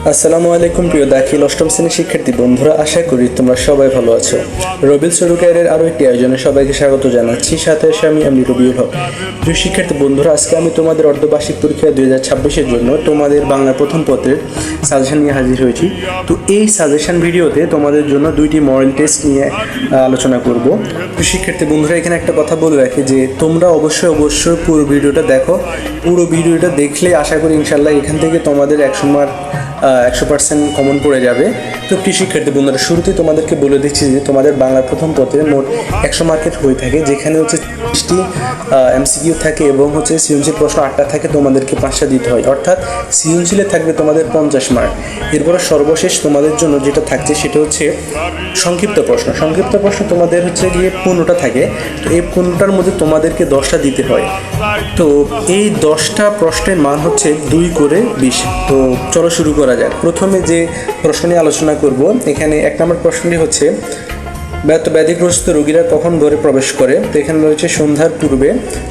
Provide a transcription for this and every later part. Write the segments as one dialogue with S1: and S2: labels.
S1: আসসালামু আলাইকুম প্রিয় দাখিল অষ্টম শ্রেণীর শিক্ষার্থী বন্ধুরা, আশা করি তোমরা সবাই ভালো আছো। রবিল সরুকারের আরও একটি আয়োজনে সবাইকে স্বাগত জানাচ্ছি। সাথে আমি রবিউল হক। প্রিয় শিক্ষার্থী বন্ধুরা, আজকে আমি তোমাদের অর্ধবার্ষিক পরীক্ষা 2026-এর জন্য তোমাদের বাংলা প্রথম পত্রের সাজেশন নিয়ে হাজির হয়েছি। তো এই সাজেশন ভিডিওতে তোমাদের জন্য দুইটি মডেল টেস্ট নিয়ে আলোচনা করব। প্রিয় শিক্ষার্থী বন্ধুরা, এখানে একটা কথা বলে রাখি যে তোমরা অবশ্যই পুরো ভিডিওটা দেখো। পুরো ভিডিওটা দেখলে আশা করি ইনশাল্লাহ এখান থেকে তোমাদের 100% কমন পড়ে যাবে। তো প্রিয় শিক্ষার্থী বন্ধুরা, শুরুতেই তোমাদেরকে বলে দিচ্ছি যে তোমাদের বাংলা প্রথম পত্রে মোট 100 মার্কের হয়ে থাকে, যেখানে হচ্ছে 30টি MCQ থাকে এবং হচ্ছে সৃজনশীল প্রশ্ন 8টা থাকে, তোমাদেরকে 5টা দিতে হয়। অর্থাৎ সৃজনশীলে থাকবে তোমাদের 50 মার্ক। এরপরে সর্বশেষ তোমাদের জন্য যেটা থাকছে সেটা হচ্ছে সংক্ষিপ্ত প্রশ্ন তোমাদের হচ্ছে গিয়ে 15টা থাকে। তো এই 15টার মধ্যে তোমাদেরকে 10টা দিতে হয়। তো এই 10টা প্রশ্নের মান হচ্ছে 2 করে 20। তো চলো শুরু করা যাক। প্রথমে যে প্রশ্ন নিয়ে আলোচনা করব, এখানে 1 নম্বর প্রশ্নটি হচ্ছে ব্যাধিগ্রস্ত রোগীরা কখন ঘরে প্রবেশ করে? তো এখানে রয়েছে সন্ধ্যার পূর্বে,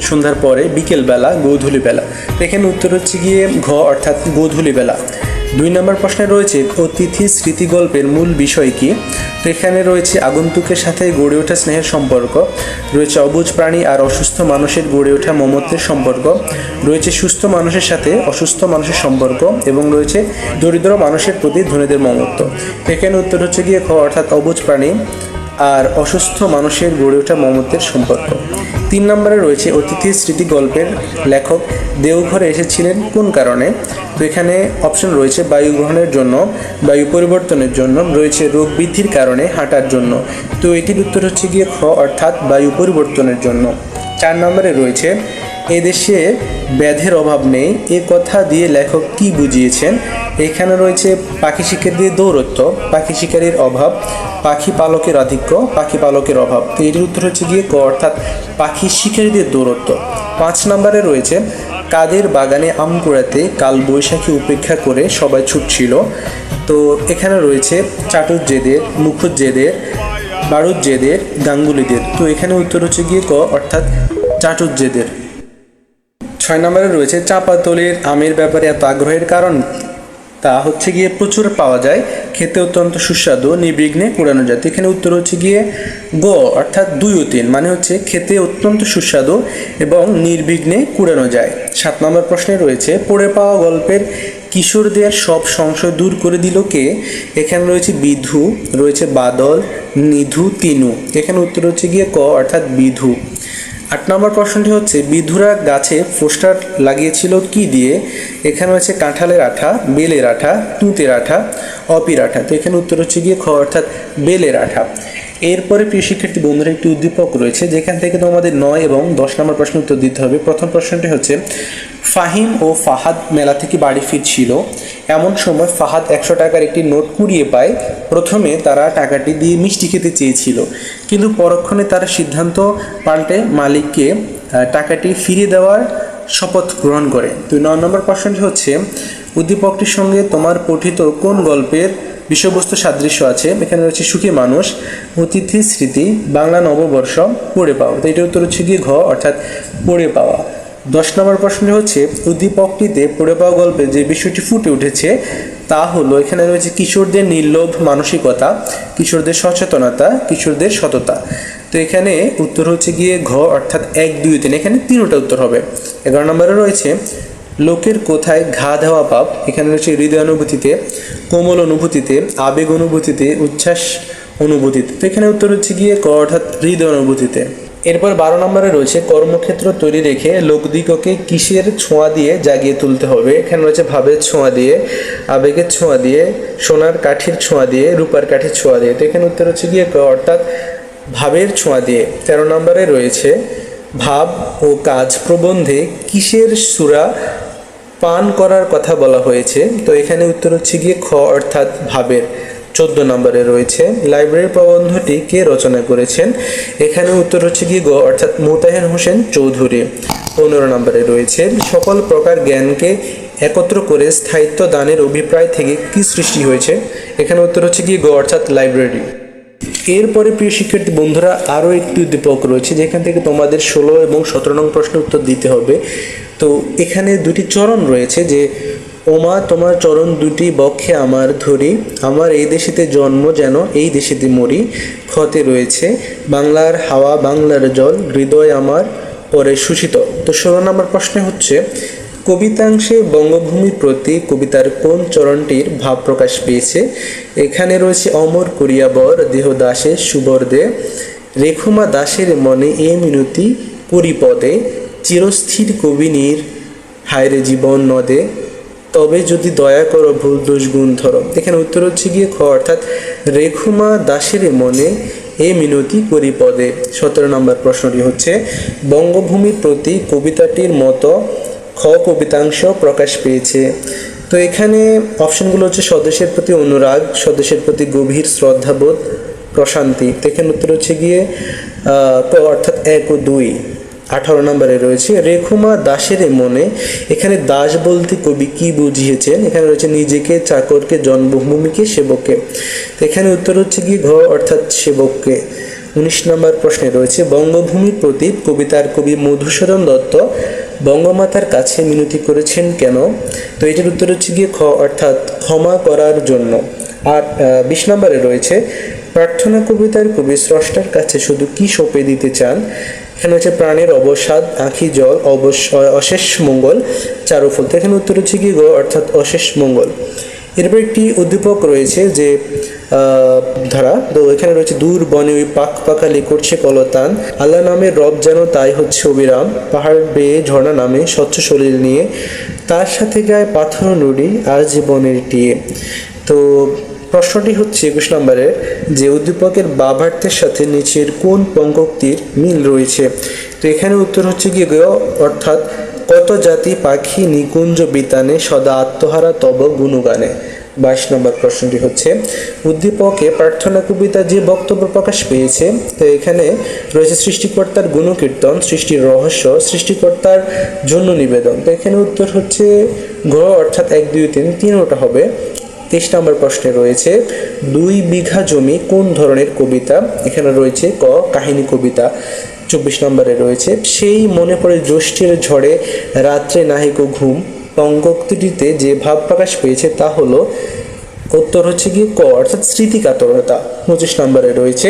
S1: সন্ধ্যার পরে, বিকেলবেলা, গোধূলিবেলা। তো এখানে উত্তর হচ্ছে গিয়ে ঘ, অর্থাৎ গোধূলিবেলা। 2 নম্বর প্রশ্নে রয়েছে অতিথি স্মৃতি গল্পের মূল বিষয় কি? তো এখানে রয়েছে আগন্তুকের সাথে গড়ে ওঠা স্নেহের সম্পর্ক, রয়েছে অবুঝ প্রাণী আর অসুস্থ মানুষের গড়ে ওঠা মমত্বের সম্পর্ক, রয়েছে সুস্থ মানুষের সাথে অসুস্থ মানুষের সম্পর্ক, এবং রয়েছে দরিদ্র মানুষের প্রতি ধনীদের মমত্ব। এখানে উত্তর হচ্ছে গিয়ে খ, অর্থাৎ অবুঝ প্রাণী আর অসুস্থ মানুষের গড়ে ওঠা মমত্বের সম্পর্ক। 3 নম্বরে রয়েছে অতিথি স্মৃতি গল্পের লেখক দেওঘরে এসেছিলেন কোন কারণে? তো এখানে অপশন রয়েছে বায়ু গ্রহণের জন্য, বায়ু পরিবর্তনের জন্য, রয়েছে রোগ বৃদ্ধির কারণে, হাঁটার জন্য। তো এটির উত্তর হচ্ছে গিয়ে খ, অর্থাৎ বায়ু পরিবর্তনের জন্য। 4 নম্বরে রয়েছে এদেশে ব্যাধের অভাব নেই, এ কথা দিয়ে লেখক কি বুঝিয়েছেন? এখানে রয়েছে পাখি শিকারীদের দৌরত্ব, পাখি শিকারীর অভাব, পাখি পালকের আধিক্য, পাখি পালকের অভাব। তো এটির উত্তর হচ্ছে গিয়ে ক, অর্থাৎ পাখি শিকারীদের দৌরত্ব। 5 নম্বরে রয়েছে কাদের বাগানে আম কুড়াতে কাল বৈশাখী উপেক্ষা করে সবাই ছুটছিল? তো এখানে রয়েছে চাটুজ্জেদের, মুখুজ্জেদের, বারুজ্জেদের, গাঙ্গুলিদের। তো এখানে উত্তর হচ্ছে গিয়ে ক, অর্থাৎ চাটুজ্জেদের। 6 নম্বরে রয়েছে চাঁপাতলের আমের ব্যাপারে এত আগ্রহের কারণ? তা হচ্ছে গিয়ে প্রচুর পাওয়া যায়, খেতে অত্যন্ত সুস্বাদু, নির্বিঘ্নে কুড়ানো যায়। তো এখানে উত্তর হচ্ছে গিয়ে গ, অর্থাৎ 2 ও 3, মানে হচ্ছে খেতে অত্যন্ত সুস্বাদু এবং নির্বিঘ্নে কুড়ানো যায়। 7 নম্বর প্রশ্নে রয়েছে পড়ে পাওয়া গল্পের কিশোরদের সব সংশয় দূর করে দিল কে? এখানে রয়েছে বিধু, রয়েছে বাদল, নিধু, তিনু। এখানে উত্তর হচ্ছে গিয়ে ক, অর্থাৎ বিধু। 8 নম্বর প্রশ্নটি হচ্ছে বিধুরা গাছে পোস্টার লাগিয়েছিল কি দিয়ে? এখানে হচ্ছে কাঁঠালের আঠা, বেলের আঠা, তুঁতের আঠা, অপির আঠা। তো এখানে উত্তর হচ্ছে গিয়ে খ, অর্থাৎ বেলের আঠা। এরপরে প্রিয় শিক্ষার্থী বন্ধুরা, একটি উদ্দীপক রয়েছে যেখান থেকে তোমাদের 9 এবং 10 নম্বর প্রশ্ন উত্তর দিতে হবে। প্রথম প্রশ্নটি হচ্ছে ফাহিম ও ফাহাদ মেলা থেকে বাড়ি ফিরছিল, এমন সময় ফাহাদ 100 টাকার একটি নোট কুড়িয়ে পায়। প্রথমে তারা টাকাটি দিয়ে মিষ্টি খেতে চেয়েছিল, কিন্তু পরক্ষণে তারা সিদ্ধান্ত পাল্টে মালিককে টাকাটি ফিরিয়ে দেওয়ার শপথ গ্রহণ করে। 9 নম্বর প্রশ্নটি হচ্ছে উদ্দীপকটির সঙ্গে তোমার পঠিত কোন গল্পের বিষয়বস্তু সাদৃশ্য আছে? এখানে রয়েছে সুখী মানুষ, অতিথি স্মৃতি, বাংলা নববর্ষ, পড়ে পাওয়া। তো এটার উত্তর হচ্ছে গিয়ে ঘ, অর্থাৎ পড়ে পাওয়া। 10 নম্বর প্রশ্নটি হচ্ছে উদ্দীপকটিতে পড়ে পাওয়া গল্পে যে বিষয়টি ফুটে উঠেছে তা হলো, এখানে রয়েছে কিশোরদের নির্লোভ মানসিকতা, কিশোরদের সচেতনতা, কিশোরদের সততা। তো এখানে উত্তর হচ্ছে গিয়ে ঘ, অর্থাৎ 1, 2, 3। এখানে 3টা উত্তর হবে। 11 নম্বরে রয়েছে লোকের কোথায় ঘা দেওয়া পাপ? এখানে রয়েছে হৃদয় অনুভূতিতে, কোমল অনুভূতিতে, আবেগ অনুভূতিতে, উচ্ছ্বাস অনুভূতিতে। তো এখানে উত্তর হচ্ছে গিয়ে ক, অর্থাৎ হৃদয় অনুভূতিতে। এরপর 12 নম্বরে রয়েছে কর্মক্ষেত্র তৈরি রেখে লোকদিগকে কিসের ছোঁয়া দিয়ে জাগিয়ে তুলতে হবে? এখানে রয়েছে ভাবের ছোঁয়া দিয়ে, আবেগের ছোঁয়া দিয়ে, সোনার কাঠির ছোঁয়া দিয়ে, রূপার কাঠির ছোঁয়া দিয়ে। তো এখানে উত্তর হচ্ছে গিয়ে ক, অর্থাৎ ভাবের ছোঁয়া দিয়ে। 13 নম্বরে রয়েছে ভাব ও কাজ প্রবন্ধে কিসের সূরা পান করার কথা বলা হয়েছে? তো এখানে উত্তর হচ্ছে গিয়ে খ, অর্থাৎ ভাবের। 14 নম্বরে রয়েছে লাইব্রেরির প্রবন্ধটি কে রচনা করেছেন? এখানে উত্তর হচ্ছে গিয়ে গ, অর্থাৎ মোতায়েন হোসেন চৌধুরী। 15 নম্বরে রয়েছে সকল প্রকার জ্ঞানকে একত্র করে স্থায়িত্ব দানের অভিপ্রায় থেকে কি সৃষ্টি হয়েছে? এখানে উত্তর হচ্ছে গিয়ে গ, অর্থাৎ লাইব্রেরি। এরপরে প্রিয় শিক্ষার্থী বন্ধুরা, আরও একটি উদ্দীপক রয়েছে যেখান থেকে তোমাদের 16 এবং 17 নং প্রশ্ন উত্তর দিতে হবে। তো এখানে দুটি চরণ রয়েছে, যে ওমা তোমার চরণ দুটি বক্ষে আমার ধরি, আমার এই দেশেতে জন্ম যেন এই দেশেতে মরি, ক্ষতে রয়েছে বাংলার হাওয়া বাংলার জল, হৃদয় আমার পরে শোষিত। তো 16 নম্বর প্রশ্ন হচ্ছে, কবিতাংশে বঙ্গভূমির প্রতি কবিতার কোন চরণটির ভাব প্রকাশ পেয়েছে? এখানে রয়েছে অমর করিয়া বর দেহ দাসে সুবর্দে, রেখুমা দাসের মনে এ মিনতি পরিপদে, চিরস্থির কবিনীর হায়রে জীবন নদে, তবে যদি দয়া করো ভুল দোষ গুণ ধরো। এখানে উত্তর হচ্ছে গিয়ে খ, অর্থাৎ রেখুমা দাসের মনে এ মিনতি পরিপদে। 17 নম্বর প্রশ্নটি হচ্ছে, বঙ্গভূমির প্রতি কবিতাটির মতো খ কবিতাংশ প্রকাশ পেয়েছে। তো এখানে অপশনগুলো হচ্ছে স্বদেশের প্রতি অনুরাগ, স্বদেশের প্রতি গভীর শ্রদ্ধাবোধ, প্রশান্তি। তো এখানে উত্তর হচ্ছে গিয়ে ক, অর্থাৎ 1 ও 2। 18 নম্বরে রয়েছে রেখুমা দাসের মনে, এখানে দাস বলতে কবি কি বুঝিয়েছেন? এখানে রয়েছে নিজেকে, চাকরকে, জন্মভূমিকে, সেবককে। তো এখানে উত্তর হচ্ছে কি ঘ, অর্থাৎ সেবককে। 19 নম্বর প্রশ্নে রয়েছে বঙ্গভূমির প্রতি কবিতার কবি মধুসূদন দত্ত বঙ্গমাতার কাছে মিনতি করেছেন কেন? তো এটার উত্তর হচ্ছে গিয়ে খ, অর্থাৎ ক্ষমা করার জন্য। আর 20 নম্বরে রয়েছে প্রার্থনা কবিতার কবি স্রষ্টার কাছে শুধু কি সঁপে দিতে চান? এখানে হচ্ছে প্রাণের অবসাদ, আঁখি জল, অশেষ মঙ্গল, চারুফল। তো এখানে উত্তর হচ্ছে কি গো, অর্থাৎ অশেষ মঙ্গল। এরপর একটি উদ্দীপক রয়েছে যে ধারা, তো এখানে রয়েছে দূর বনে ওই পাক পাখালি করছে কলতান, আল্লাহ নামের রব যেন তাই হচ্ছে অবিরাম, পাহাড় বেয়ে ঝর্ণা নামে স্বচ্ছ শরীর নিয়ে, তার সাথে গায়ে পাথর নুড়ি আর জীবনের টিয়ে। তো প্রশ্নটি হচ্ছে 21 নম্বরের যে উদ্দীপকের বাভার্থের সাথে নিচের কোন পঙ্ক্তির মিল রয়েছে? তো এখানে উত্তর হচ্ছে কি গ, অর্থাৎ কত জাতি পাখি নিকুঞ্জ বিতানে সদা আত্মহারা তব গুণগানে। 22 নম্বর প্রশ্নটি হচ্ছে উদ্দীপকে প্রার্থনা কবিতা যে বক্তব্য প্রকাশ পেয়েছে, তো এখানে রয়েছে সৃষ্টিকর্তার গুণকীর্তন, সৃষ্টির রহস্য, সৃষ্টিকর্তার জন্য নিবেদন। তো এখানে উত্তর হচ্ছে ঘ, অর্থাৎ 1, 2, 3, 3টা হবে। 23 নম্বর প্রশ্নে রয়েছে 2 বিঘা জমি কোন ধরনের কবিতা? এখানে রয়েছে ক, কাহিনী কবিতা। 24 নম্বরে রয়েছে সেই মনে পড়ে জ্যৈষ্ঠের ঝড়ে রাত্রে নাহিক ঘুম, পঙ্ক্তিটিতে যে ভাব প্রকাশ পেয়েছে তা হলো, উত্তর হচ্ছে গিয়ে ক, অর্থাৎ স্মৃতিকাতরতা। 25 নম্বরে রয়েছে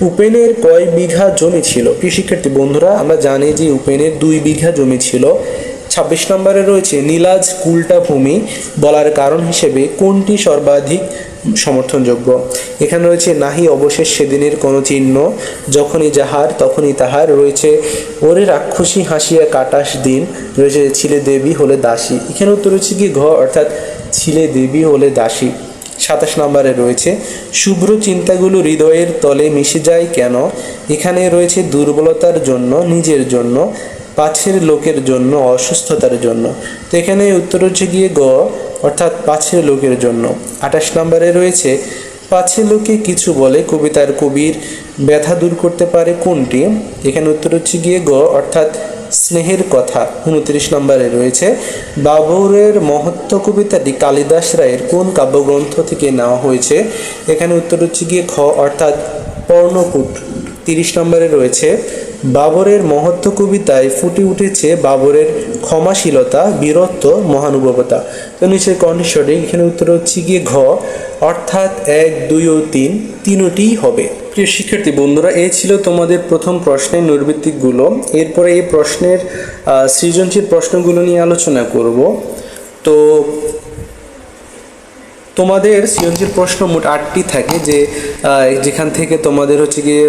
S1: উপেনের কয় বিঘা জমি ছিল? প্রিয় শিক্ষার্থী বন্ধুরা, আমরা জানি যে উপেনের 2 বিঘা জমি ছিল। 26 নম্বরে রয়েছে নীলাজ কুলটা ভূমি বলার কারণ হিসেবে কোনটি সর্বাধিক সমর্থনযোগ্য? এখানে রয়েছে নাহি অবশেষ সেদিনের কোনো চিহ্ন, যখনই যাহার তখনই তাহার, রয়েছে ওরে রাক্ষসী হাসিয়া কাটাস দিন, রয়েছে ছিলে দেবী হলে দাসী। এখানে উত্তর হচ্ছে কি ঘ, অর্থাৎ ছিলে দেবী হলে দাসী। 27 নম্বরে রয়েছে শুভ্র চিন্তাগুলো হৃদয়ের তলে মিশে যায় কেন? এখানে রয়েছে দুর্বলতার জন্য, নিজের জন্য, পাছের লোকের জন্য, অসুস্থতার জন্য। তো এখানে উত্তর হচ্ছে গিয়ে গ, অর্থাৎ পাছের লোকের জন্য। 28 নম্বরে রয়েছে পাছে লোকে কিছু বলে কবিতার কবির ব্যথা দূর করতে পারে কোনটি? এখানে উত্তর হচ্ছে গিয়ে গ, অর্থাৎ স্নেহের কথা। 29 নম্বরে রয়েছে বাবরের মহত্ব কবিতাটি কালিদাস রায়ের কোন কাব্যগ্রন্থ থেকে নেওয়া হয়েছে? এখানে উত্তর হচ্ছে গিয়ে খ, অর্থাৎ পর্ণকুট। 30 নম্বরে রয়েছে বাবরের মহত্ব কবিতায় ফুটে উঠেছে বাবরের ক্ষমাশীলতা, বীরত্ব, মহানুভবতা। তো নিচের কোনটি সঠিক? এখানে উত্তর হচ্ছে গিয়ে ঘ, অর্থাৎ 1, 2 ও 3, তিনটিই হবে। প্রিয় শিক্ষার্থী বন্ধুরা, এই ছিল তোমাদের প্রথম প্রশ্নের নৈর্ব্যক্তিকগুলো। এরপরে এই প্রশ্নের সৃজনশীল প্রশ্নগুলো নিয়ে আলোচনা করব। তো তোমাদের সৃজনশীল প্রশ্ন মোট 8টি থাকে, যেখান থেকে তোমাদের হচ্ছে গিয়ে